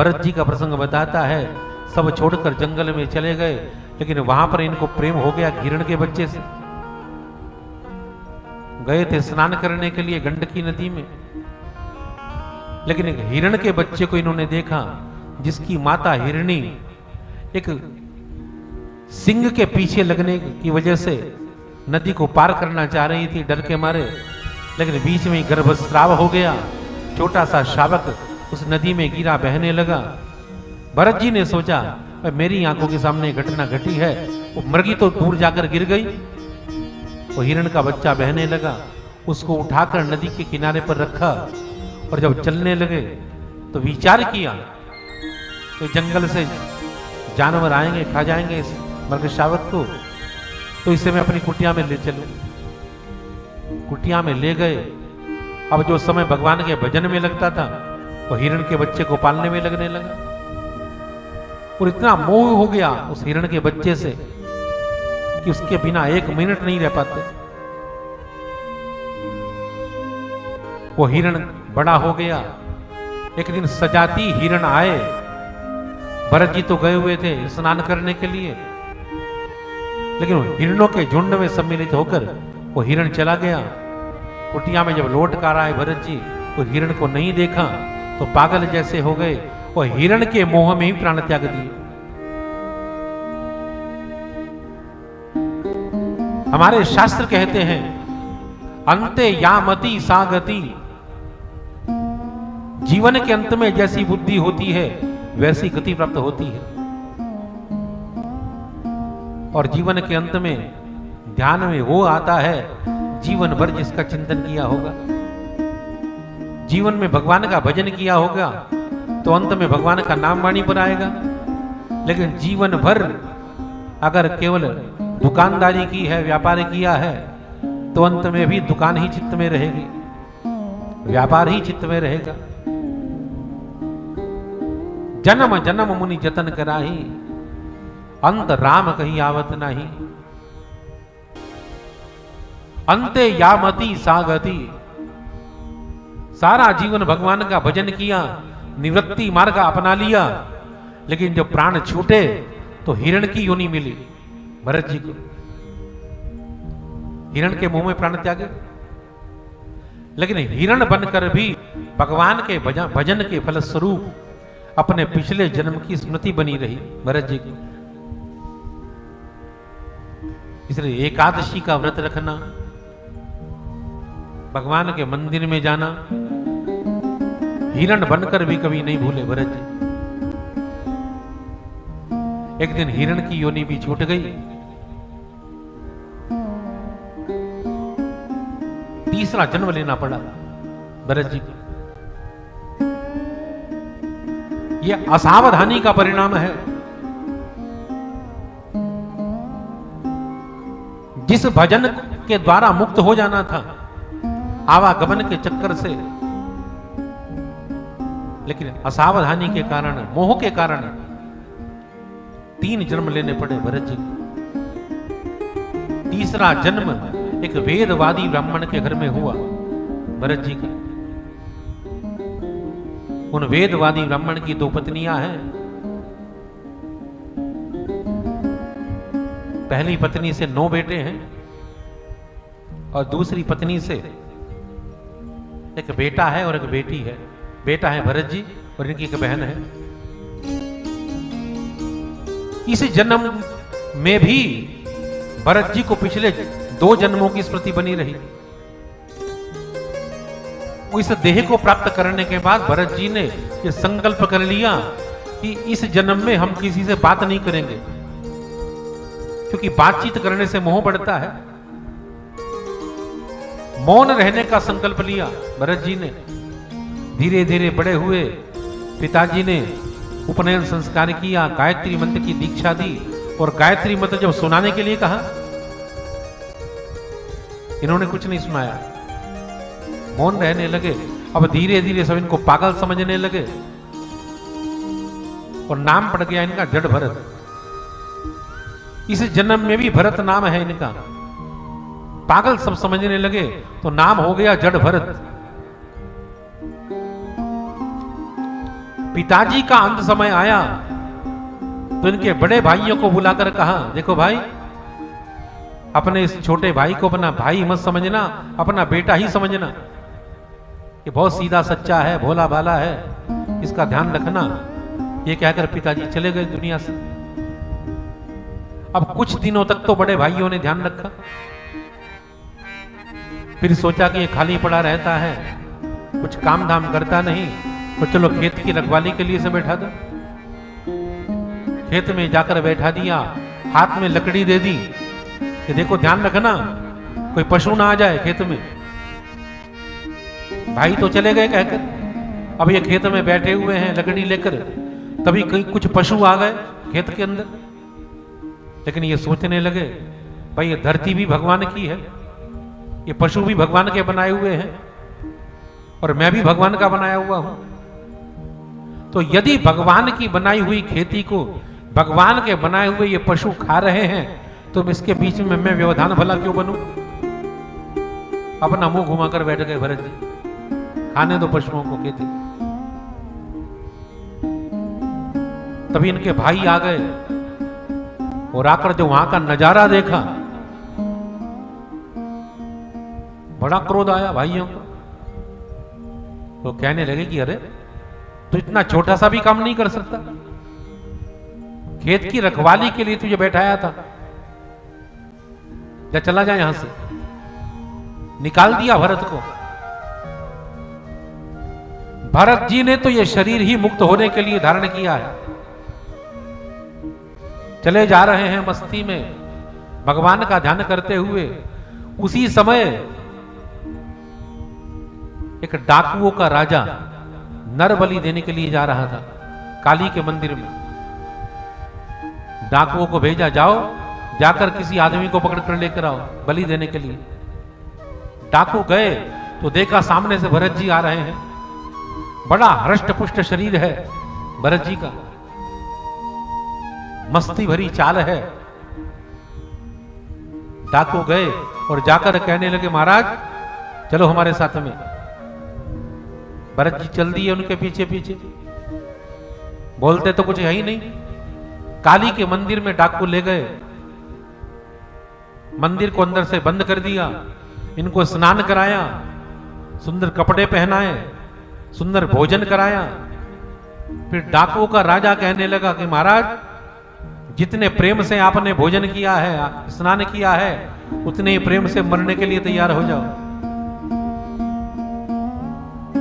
भरत जी का प्रसंग बताता है, सब छोड़कर जंगल में चले गए, लेकिन वहां पर इनको प्रेम हो गया हिरण के बच्चे से। गए थे स्नान करने के लिए गंडकी नदी में, लेकिन एक हिरण के बच्चे को इन्होंने देखा, जिसकी माता हिरणी एक सिंह के पीछे लगने की वजह से नदी को पार करना चाह रही थी डर के मारे, लेकिन बीच में गर्भस्राव हो गया। छोटा सा शावक उस नदी में गिरा, बहने लगा। भरत जी ने सोचा मेरी आंखों के सामने घटना घटी है, वो मृगी तो दूर जाकर गिर गई, वो हिरण का बच्चा बहने लगा। उसको उठाकर नदी के किनारे पर रखा और जब चलने लगे तो विचार किया तो जंगल से जानवर आएंगे, खा जाएंगे इस मृग शावक को, तो इसे मैं अपनी कुटिया में ले चलूं। कुटिया में ले गए। अब जो समय भगवान के भजन में लगता था वो हिरण के बच्चे को पालने में लगने लगा, और इतना मोह हो गया उस हिरण के बच्चे से कि उसके बिना एक मिनट नहीं रह पाते। वो हिरण बड़ा हो गया। एक दिन सजाती हिरण आए। भरत जी तो गए हुए थे स्नान करने के लिए, लेकिन हिरणों के झुंड में सम्मिलित होकर वो हिरण चला गया। कुटिया में जब लौट कर आए भरत जी, तो हिरण को नहीं देखा तो पागल जैसे हो गए, वो हिरण के मोह में ही प्राण त्याग दिए। हमारे शास्त्र कहते हैं अंते यामति सा गति, जीवन के अंत में जैसी बुद्धि होती है वैसी गति प्राप्त होती है। और जीवन के अंत में ध्यान में वो आता है जीवन भर जिसका चिंतन किया होगा, जीवन में भगवान का भजन किया होगा, तो अंत में भगवान का नाम वाणी पर आएगा। लेकिन जीवन भर अगर केवल दुकानदारी की है, व्यापार किया है, तो अंत में भी दुकान ही चित्त में रहेगी, व्यापार ही चित्त में रहेगा। जन्म जन्म मुनि जतन कराही, अंत राम कहीं आवत नहीं। अंते यामति सागति, सारा जीवन भगवान का भजन किया, निवृत्ति मार्ग अपना लिया, लेकिन जब प्राण छूटे तो हिरण की योनि मिली भरत जी को। हिरण के मुंह में प्राण त्यागे, लेकिन हिरण बनकर भी भगवान के भजन के फलस्वरूप अपने पिछले जन्म की स्मृति बनी रही भरत जी की। इसलिए एकादशी का व्रत रखना, भगवान के मंदिर में जाना, हिरण बनकर भी कभी नहीं भूले भरत जी। एक दिन हिरण की योनि भी छूट गई। तीसरा जन्म लेना पड़ा भरत जी को। यह असावधानी का परिणाम है। जिस भजन के द्वारा मुक्त हो जाना था आवागमन के चक्कर से, लेकिन असावधानी के कारण, मोह के कारण 3 जन्म लेने पड़े भरत जी को। तीसरा जन्म एक वेदवादी ब्राह्मण के घर में हुआ भरत जी का। उन वेदवादी ब्राह्मण की 2 पत्नियां हैं। पहली पत्नी से 9 बेटे हैं और दूसरी पत्नी से एक बेटा है और एक बेटी है। बेटा है भरत जी और इनकी एक बहन है। इस जन्म में भी भरत जी को पिछले 2 जन्मों की स्मृति बनी रही। इस देह को प्राप्त करने के बाद भरत जी ने यह संकल्प कर लिया कि इस जन्म में हम किसी से बात नहीं करेंगे, क्योंकि बातचीत करने से मोह बढ़ता है। मौन रहने का संकल्प लिया भरत जी ने। धीरे धीरे बड़े हुए। पिताजी ने उपनयन संस्कार किया, गायत्री मंत्र की दीक्षा दी, और गायत्री मंत्र जब सुनाने के लिए कहा, इन्होंने कुछ नहीं सुनाया, मौन रहने लगे। अब धीरे धीरे सब इनको पागल समझने लगे और नाम पड़ गया इनका जड़ भरत। इस जन्म में भी भरत नाम है इनका। पागल सब समझने लगे तो नाम हो गया जड़ भरत। पिताजी का अंत समय आया तो इनके बड़े भाइयों को बुलाकर कहा, देखो भाई, अपने इस छोटे भाई को अपना भाई मत समझना, अपना बेटा ही समझना। ये बहुत सीधा सच्चा है, भोला भाला है, इसका ध्यान रखना। ये कहकर पिताजी चले गए दुनिया से। अब कुछ दिनों तक तो बड़े भाइयों ने ध्यान रखा, फिर सोचा कि ये खाली पड़ा रहता है, कुछ काम धाम करता नहीं, तो चलो खेत की रखवाली के लिए से बैठा दो। खेत में जाकर बैठा दिया, हाथ में लकड़ी दे दी कि देखो ध्यान रखना कोई पशु ना आ जाए खेत में। भाई तो चले गए कहकर। अब ये खेत में बैठे हुए हैं लकड़ी लेकर, तभी कहीं कुछ पशु आ गए खेत के अंदर। लेकिन ये सोचने लगे, भाई ये धरती भी भगवान की है, ये पशु भी भगवान के बनाए हुए हैं, और मैं भी भगवान का बनाया हुआ हूं। तो यदि भगवान की बनाई हुई खेती को भगवान के बनाए हुए ये पशु खा रहे हैं, तो इसके बीच में मैं व्यवधान भला क्यों बनूं? अपना मुंह घुमाकर बैठ गए भरत जी, खाने दो पशुओं को खेती। तभी इनके भाई आ गए और आकर जो वहां का नजारा देखा, बड़ा क्रोध आया भाइयों को। तो कहने लगे कि अरे तू इतना छोटा सा भी काम नहीं कर सकता? खेत की रखवाली के लिए तुझे बैठाया था, या चला जा यहां से। निकाल दिया भरत को। भरत जी ने तो यह शरीर ही मुक्त होने के लिए धारण किया है। चले जा रहे हैं मस्ती में, भगवान का ध्यान करते हुए। उसी समय एक डाकुओं का राजा नर बलि देने के लिए जा रहा था काली के मंदिर में। डाकुओं को भेजा, जाओ जाकर किसी आदमी को पकड़ कर लेकर आओ बलि देने के लिए। डाकू गए तो देखा सामने से भरत जी आ रहे हैं। बड़ा हृष्ट पुष्ट शरीर है भरत जी का, मस्ती भरी चाल है। डाकू गए और जाकर कहने लगे, महाराज चलो हमारे साथ में। भरत जी चल दिए उनके पीछे पीछे। बोलते तो कुछ है ही नहीं। काली के मंदिर में डाकू ले गए, मंदिर को अंदर से बंद कर दिया, इनको स्नान कराया, सुंदर कपड़े पहनाए, सुंदर भोजन कराया। फिर डाकुओं का राजा कहने लगा कि महाराज जितने प्रेम से आपने भोजन किया है, स्नान किया है, उतने ही प्रेम से मरने के लिए तैयार हो जाओ।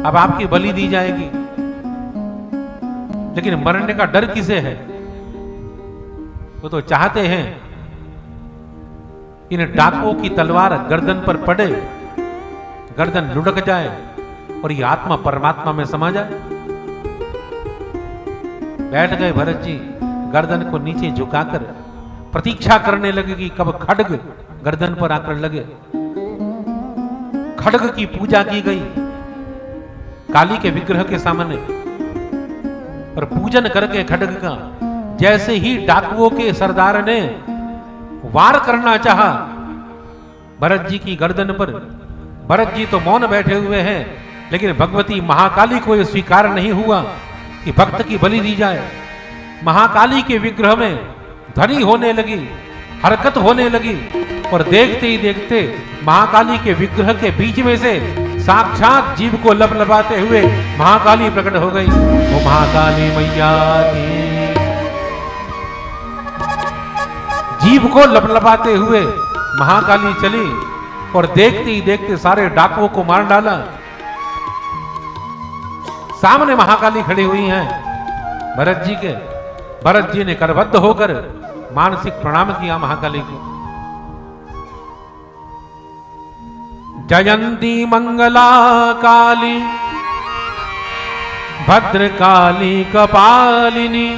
अब आपकी बलि दी जाएगी। लेकिन मरने का डर किसे है? वो तो चाहते हैं इन डाकुओं की तलवार गर्दन पर पड़े, गर्दन लुढ़क जाए और ये आत्मा परमात्मा में समा जाए। बैठ गए भरत जी, गर्दन को नीचे झुकाकर प्रतीक्षा करने लगे कि कब खड्ग गर्दन पर आकर लगे। खड्ग की पूजा की गई काली के विग्रह के सामने, और पूजन करके खड्ग का जैसे ही डाकुओं के सरदार ने वार करना चाहा भरत जी की गर्दन पर, भरत जी तो मौन बैठे हुए हैं, लेकिन भगवती महाकाली को यह स्वीकार नहीं हुआ कि भक्त की बलि दी जाए। महाकाली के विग्रह में ध्वनि होने लगी, हरकत होने लगी, और देखते ही देखते महाकाली के विग्रह के बीच में से साक्षात जीव को लबलबाते हुए महाकाली प्रकट हो गई। वो महाकाली मैया की जीव को लबलबाते हुए महाकाली चली और देखते ही देखते सारे डाकुओं को मार डाला। सामने महाकाली खड़ी हुई हैं भरत जी के। भरत जी ने करबद्ध होकर मानसिक प्रणाम किया महाकाली को। जयंती मंगला काली भद्रकाली कपालिनी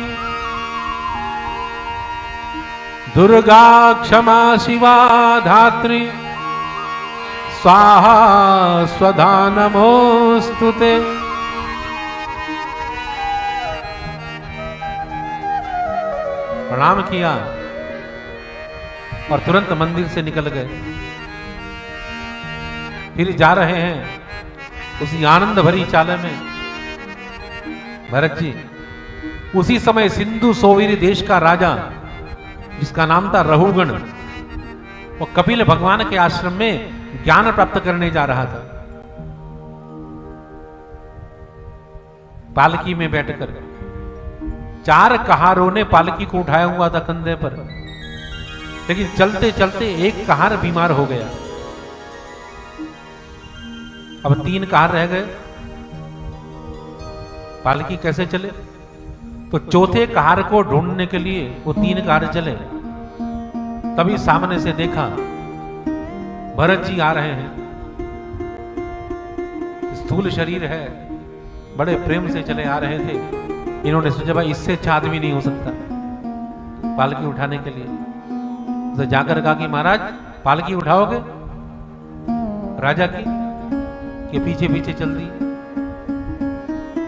दुर्गा क्षमा शिवा धात्री स्वाहा स्वधा नमोस्तुते। प्रणाम किया और तुरंत मंदिर से निकल गए। फिर जा रहे हैं उसी आनंद भरी चाल में। भरत जी, उसी समय सिंधु सोवीर देश का राजा जिसका नाम था रहुगण, वो कपिल भगवान के आश्रम में ज्ञान प्राप्त करने जा रहा था। पालकी में बैठकर 4 कहारों ने पालकी को उठाया हुआ था कंधे पर, लेकिन चलते चलते एक कहार बीमार हो गया। अब 3 कहार रह गए, पालकी कैसे चले? तो चौथे कहार को ढूंढने के लिए वो 3 कहार चले। तभी सामने से देखा भरत जी आ रहे हैं, स्थूल शरीर है, बड़े प्रेम से चले आ रहे थे। इन्होंने सोचा भाई इससे अच्छा आदमी नहीं हो सकता पालकी उठाने के लिए। तो जाकर कहा कि महाराज पालकी उठाओगे? राजा की के पीछे पीछे चल दी।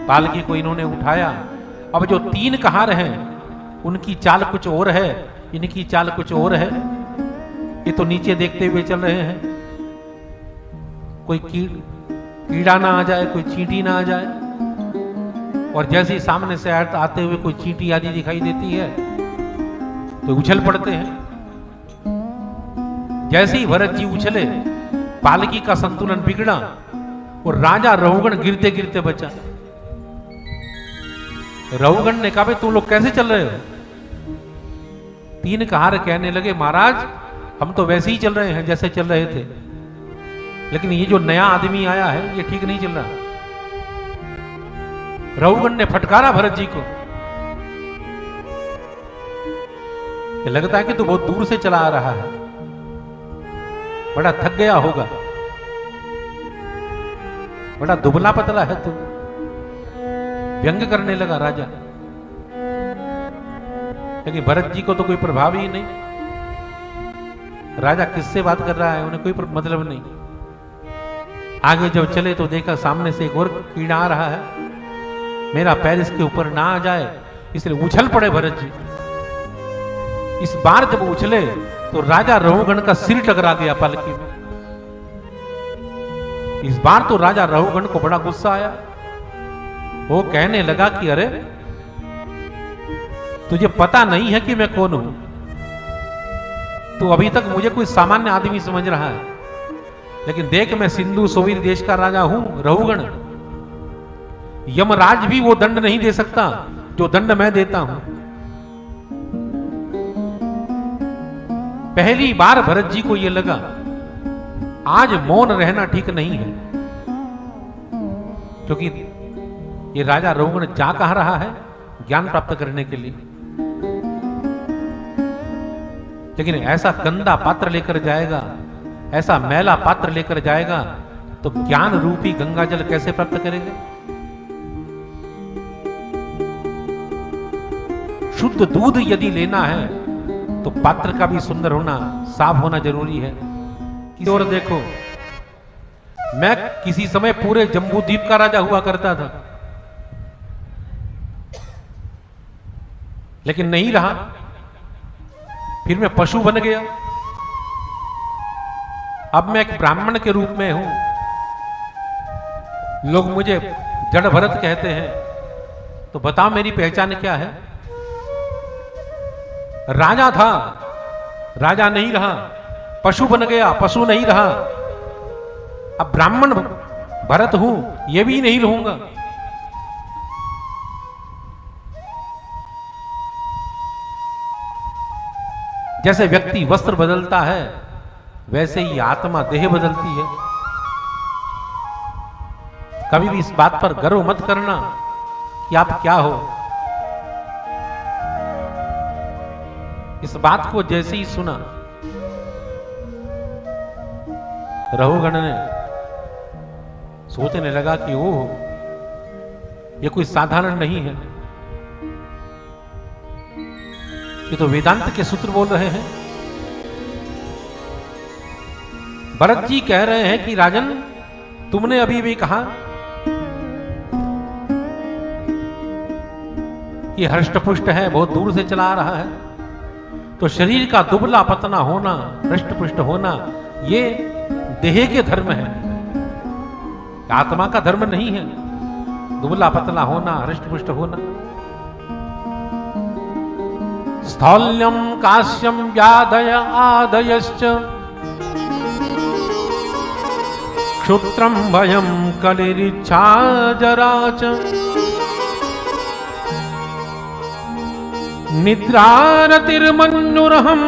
पालकी को इन्होंने उठाया। अब जो 3 कहार हैं उनकी चाल कुछ और है, इनकी चाल कुछ और है। ये तो नीचे देखते हुए चल रहे हैं, कोई कीड़ा ना आ जाए, कोई चींटी ना आ जाए। और जैसे ही सामने से आते हुए कोई चींटी आदि दिखाई देती है तो उछल पड़ते हैं। जैसे ही भरत जी उछले, पालकी का संतुलन बिगड़ा और राजा रहुगण गिरते गिरते बचा। रहुगण ने कहा भाई तुम लोग कैसे चल रहे हो? 3 कहार कहने लगे महाराज हम तो वैसे ही चल रहे हैं जैसे चल रहे थे, लेकिन ये जो नया आदमी आया है ये ठीक नहीं चल रहा। रहुगण ने फटकारा भरत जी को, लगता है कि तू बहुत दूर से चला आ रहा है, बड़ा थक गया होगा, बड़ा दुबला पतला है तू। व्यंग करने लगा राजा, लेकिन भरत जी को तो कोई प्रभाव ही नहीं। राजा किससे बात कर रहा है उन्हें कोई मतलब नहीं। आगे जब चले तो देखा सामने से एक और कीड़ा आ रहा है, मेरा पैर इसके ऊपर ना आ जाए इसलिए उछल पड़े भरत जी। इस बार जब उछले तो राजा रहुगण का सिर टकरा गया पालकी में। इस बार तो राजा रहुगण को बड़ा गुस्सा आया। वो कहने लगा कि अरे तुझे पता नहीं है कि मैं कौन हूं? तू अभी तक मुझे कोई सामान्य आदमी समझ रहा है, लेकिन देख मैं सिंधु सोवीर देश का राजा हूं, रहुगण। यमराज भी वो दंड नहीं दे सकता जो दंड मैं देता हूं। पहली बार भरत जी को यह लगा आज मौन रहना ठीक नहीं है, क्योंकि ये राजा रहुगण जा कहा रहा है ज्ञान प्राप्त करने के लिए, लेकिन ऐसा गंदा पात्र लेकर जाएगा, ऐसा मैला पात्र लेकर जाएगा तो ज्ञान रूपी गंगा जल कैसे प्राप्त करेगा? शुद्ध दूध यदि लेना है तो पात्र का भी सुंदर होना, साफ होना जरूरी है। और देखो मैं किसी समय पूरे जम्बू द्वीप का राजा हुआ करता था, लेकिन नहीं रहा, फिर मैं पशु बन गया। अब मैं एक ब्राह्मण के रूप में हूं, लोग मुझे जड़ भरत कहते हैं। तो बताओ मेरी पहचान क्या है? राजा था, राजा नहीं रहा, पशु बन गया, पशु नहीं रहा, अब ब्राह्मण भरत हूं, यह भी नहीं रहूंगा। जैसे व्यक्ति वस्त्र बदलता है वैसे ही आत्मा देह बदलती है। कभी भी इस बात पर गर्व मत करना कि आप क्या हो। इस बात को जैसे ही सुना रहुगण ने सोचने लगा कि ओह ये कोई साधारण नहीं है, ये तो वेदांत के सूत्र बोल रहे हैं। भरत जी कह रहे हैं कि राजन तुमने अभी भी कहा कि हृष्टपुष्ट है, बहुत दूर से चला आ रहा है, तो शरीर का दुबला पतला होना, हृष्टपुष्ट होना ये देह के धर्म है, आत्मा का धर्म नहीं है। दुबला पतला होना, हृष्टपुष्ट होना। स्थौल्यम काश्यम व्याधय आदयश्च क्षुत्रम भयम कलिरिच्छा जरा च निद्रारतिर्मन्युरहं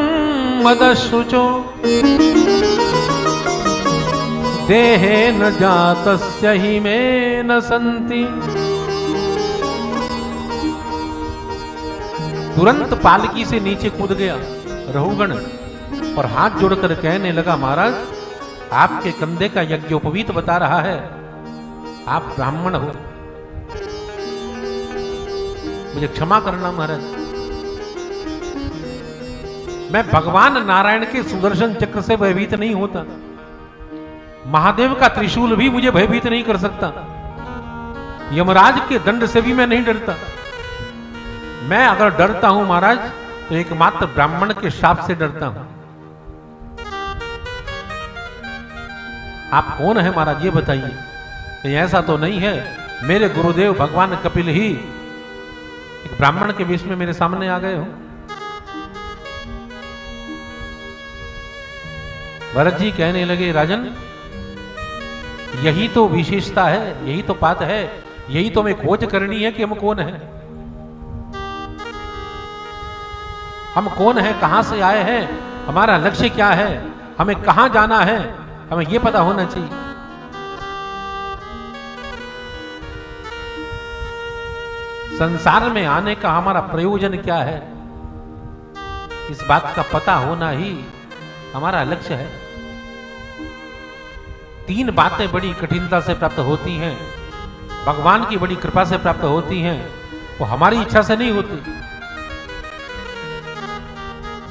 मदशुचो देहे न जातस्य हि मे न संति। तुरंत पालकी से नीचे कूद गया रहुगण और हाथ जोड़कर कहने लगा, महाराज आपके कंधे का यज्ञोपवीत बता रहा है, आप ब्राह्मण हो, मुझे क्षमा करना महाराज। मैं भगवान नारायण के सुदर्शन चक्र से भयभीत नहीं होता, महादेव का त्रिशूल भी मुझे भयभीत नहीं कर सकता, यमराज के दंड से भी मैं नहीं डरता। मैं अगर डरता हूं महाराज तो एकमात्र ब्राह्मण के शाप से डरता हूं। आप कौन है महाराज ये बताइए। तो ऐसा तो नहीं है, मेरे गुरुदेव भगवान कपिल ही एक ब्राह्मण के वेश में मेरे सामने आ गए हो। भरत जी कहने लगे, राजन यही तो विशेषता है, यही तो बात है, यही तो हमें खोज करनी है कि हम कौन हैं, हम कौन हैं, कहां से आए हैं, हमारा लक्ष्य क्या है, हमें कहां जाना है, हमें यह पता होना चाहिए। संसार में आने का हमारा प्रयोजन क्या है, इस बात का पता होना ही हमारा लक्ष्य है। तीन बातें बड़ी कठिनता से प्राप्त होती हैं, भगवान की बड़ी कृपा से प्राप्त होती हैं, वो हमारी इच्छा से नहीं होती।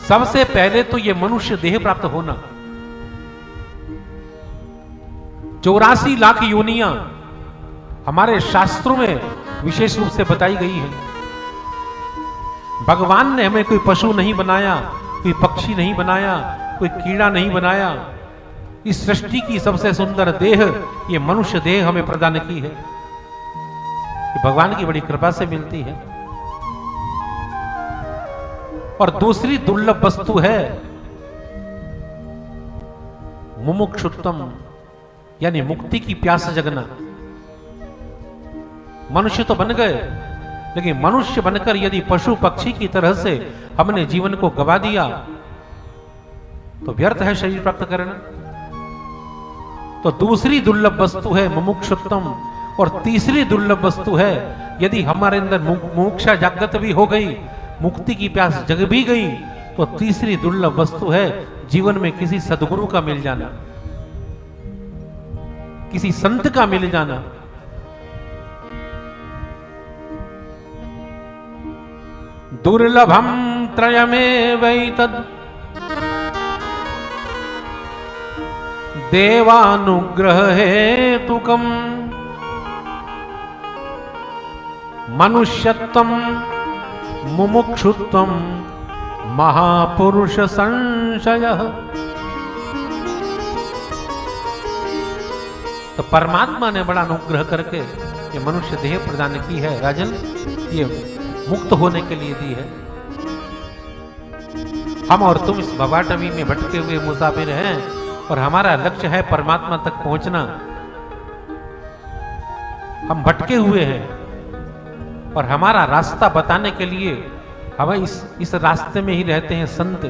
सबसे पहले तो ये मनुष्य देह प्राप्त होना। 84 लाख योनियां हमारे शास्त्रों में विशेष रूप से बताई गई है। भगवान ने हमें कोई पशु नहीं बनाया, कोई पक्षी नहीं बनाया, कोई कीड़ा नहीं बनाया। इस सृष्टि की सबसे सुंदर देह ये मनुष्य देह हमें प्रदान की है, ये भगवान की बड़ी कृपा से मिलती है। और दूसरी दुर्लभ वस्तु है मुमुक्षुत्वम, यानी मुक्ति की प्यास जगना। मनुष्य तो बन गए, लेकिन मनुष्य बनकर यदि पशु पक्षी की तरह से हमने जीवन को गवा दिया तो व्यर्थ है शरीर प्राप्त करना। तो दूसरी दुर्लभ वस्तु है मुमुक्षुत्वम, और तीसरी दुर्लभ वस्तु है यदि हमारे अंदर मुमुक्षा जागृत भी हो गई, मुक्ति की प्यास जग भी गई, तो तीसरी दुर्लभ वस्तु है जीवन में किसी सद्गुरु का मिल जाना, किसी संत का मिल जाना। दुर्लभम त्रयमेवैतद् देवानुग्रह हेतुकम मनुष्यत्वम मुमुक्षुत्वम महापुरुष संशयः। तो परमात्मा ने बड़ा अनुग्रह करके ये मनुष्य देह प्रदान की है राजन, ये मुक्त होने के लिए दी है। हम और तुम इस भवाटवी में भटके हुए मुसाफिर हैं और हमारा लक्ष्य है परमात्मा तक पहुंचना। हम भटके हुए हैं और हमारा रास्ता बताने के लिए हम इस रास्ते में ही रहते हैं संत,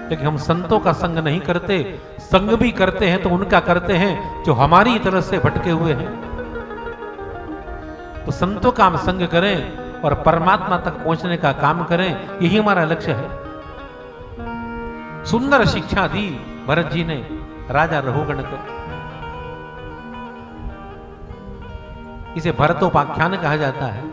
लेकिन हम संतों का संग नहीं करते। संग भी करते हैं तो उनका करते हैं जो हमारी तरह से भटके हुए हैं। तो संतों का हम संग करें और परमात्मा तक पहुंचने का काम करें, यही हमारा लक्ष्य है। सुंदर शिक्षा दी भरत जी ने राजा रहुगण को। इसे भरतोपाख्यान कहा जाता है।